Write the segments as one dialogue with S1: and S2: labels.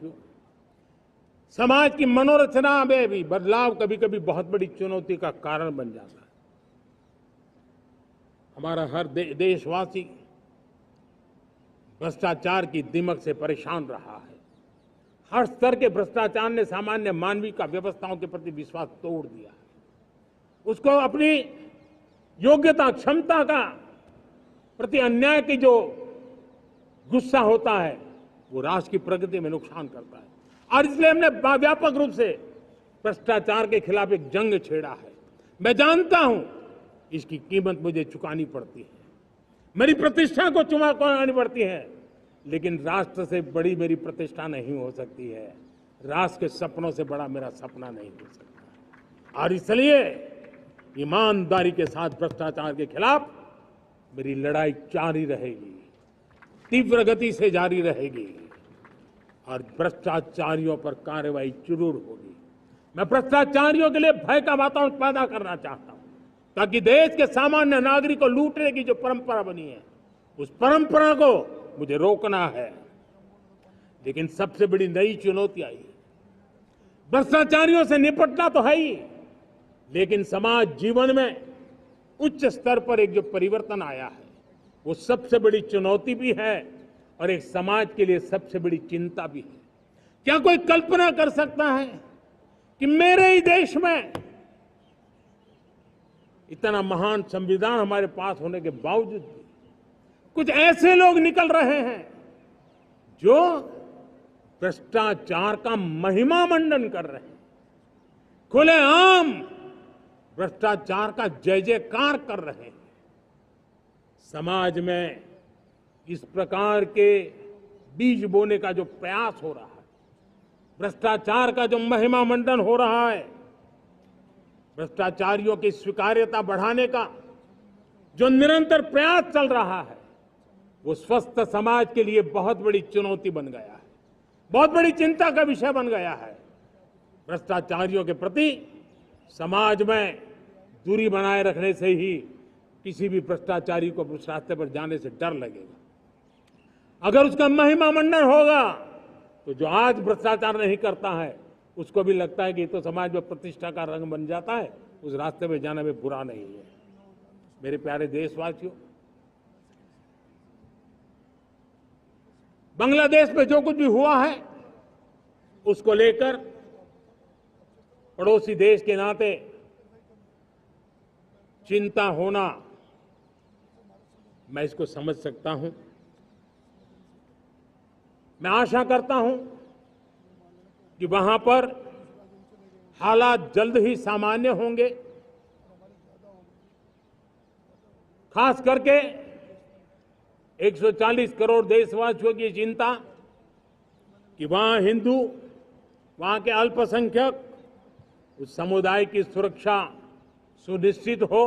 S1: साथियों, समाज की मनोरचना में भी बदलाव कभी कभी बहुत बड़ी चुनौती का कारण बन जाता है। हमारा हर देशवासी भ्रष्टाचार की दिमक से परेशान रहा है। हर स्तर के भ्रष्टाचार ने सामान्य मानवीय का व्यवस्थाओं के प्रति विश्वास तोड़ दिया है। उसको अपनी योग्यता, क्षमता का प्रति अन्याय की जो गुस्सा होता है वो राष्ट्र की प्रगति में नुकसान करता है। और इसलिए हमने व्यापक रूप से भ्रष्टाचार के खिलाफ एक जंग छेड़ा है। मैं जानता हूं इसकी कीमत मुझे चुकानी पड़ती है, मेरी प्रतिष्ठा को चुकानी पड़ती है, लेकिन राष्ट्र से बड़ी मेरी प्रतिष्ठा नहीं हो सकती है, राष्ट्र के सपनों से बड़ा मेरा सपना नहीं हो सकता। और इसलिए ईमानदारी के साथ भ्रष्टाचार के खिलाफ मेरी लड़ाई जारी रहेगी, तीव्र गति से जारी रहेगी और भ्रष्टाचारियों पर कार्रवाई जरूर होगी। मैं भ्रष्टाचारियों के लिए भय का वातावरण पैदा करना चाहता हूं ताकि देश के सामान्य नागरिक को लूटने की जो परंपरा बनी है उस परंपरा को मुझे रोकना है। लेकिन सबसे बड़ी नई चुनौती आई है। भ्रष्टाचारियों से निपटना तो है ही, लेकिन समाज जीवन में उच्च स्तर पर एक जो परिवर्तन आया है वो सबसे बड़ी चुनौती भी है और एक समाज के लिए सबसे बड़ी चिंता भी है। क्या कोई कल्पना कर सकता है कि मेरे ही देश में इतना महान संविधान हमारे पास होने के बावजूद भी कुछ ऐसे लोग निकल रहे हैं जो भ्रष्टाचार का महिमा मंडन कर रहे हैं, खुलेआम भ्रष्टाचार का जय जयकार कर रहे हैं। समाज में इस प्रकार के बीज बोने का जो प्रयास हो रहा है, भ्रष्टाचार का जो महिमा मंडन हो रहा है, भ्रष्टाचारियों की स्वीकार्यता बढ़ाने का जो निरंतर प्रयास चल रहा है वो स्वस्थ समाज के लिए बहुत बड़ी चुनौती बन गया है, बहुत बड़ी चिंता का विषय बन गया है। भ्रष्टाचारियों के प्रति समाज में दूरी बनाए रखने से ही किसी भी भ्रष्टाचारी को उस रास्ते पर जाने से डर लगेगा। अगर उसका महिमा मंडन होगा तो जो आज भ्रष्टाचार नहीं करता है उसको भी लगता है कि तो समाज में प्रतिष्ठा का रंग बन जाता है, उस रास्ते में जाने में बुरा नहीं है। मेरे प्यारे देशवासियों, बांग्लादेश में जो कुछ भी हुआ है उसको लेकर पड़ोसी देश के नाते चिंता होना, मैं इसको समझ सकता हूं। मैं आशा करता हूं कि वहां पर हालात जल्द ही सामान्य होंगे। खास करके 140 करोड़ देशवासियों की चिंता कि वहां हिंदू, वहां के अल्पसंख्यक, उस समुदाय की सुरक्षा सुनिश्चित हो।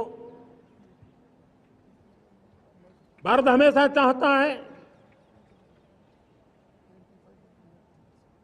S1: भारत हमेशा चाहता है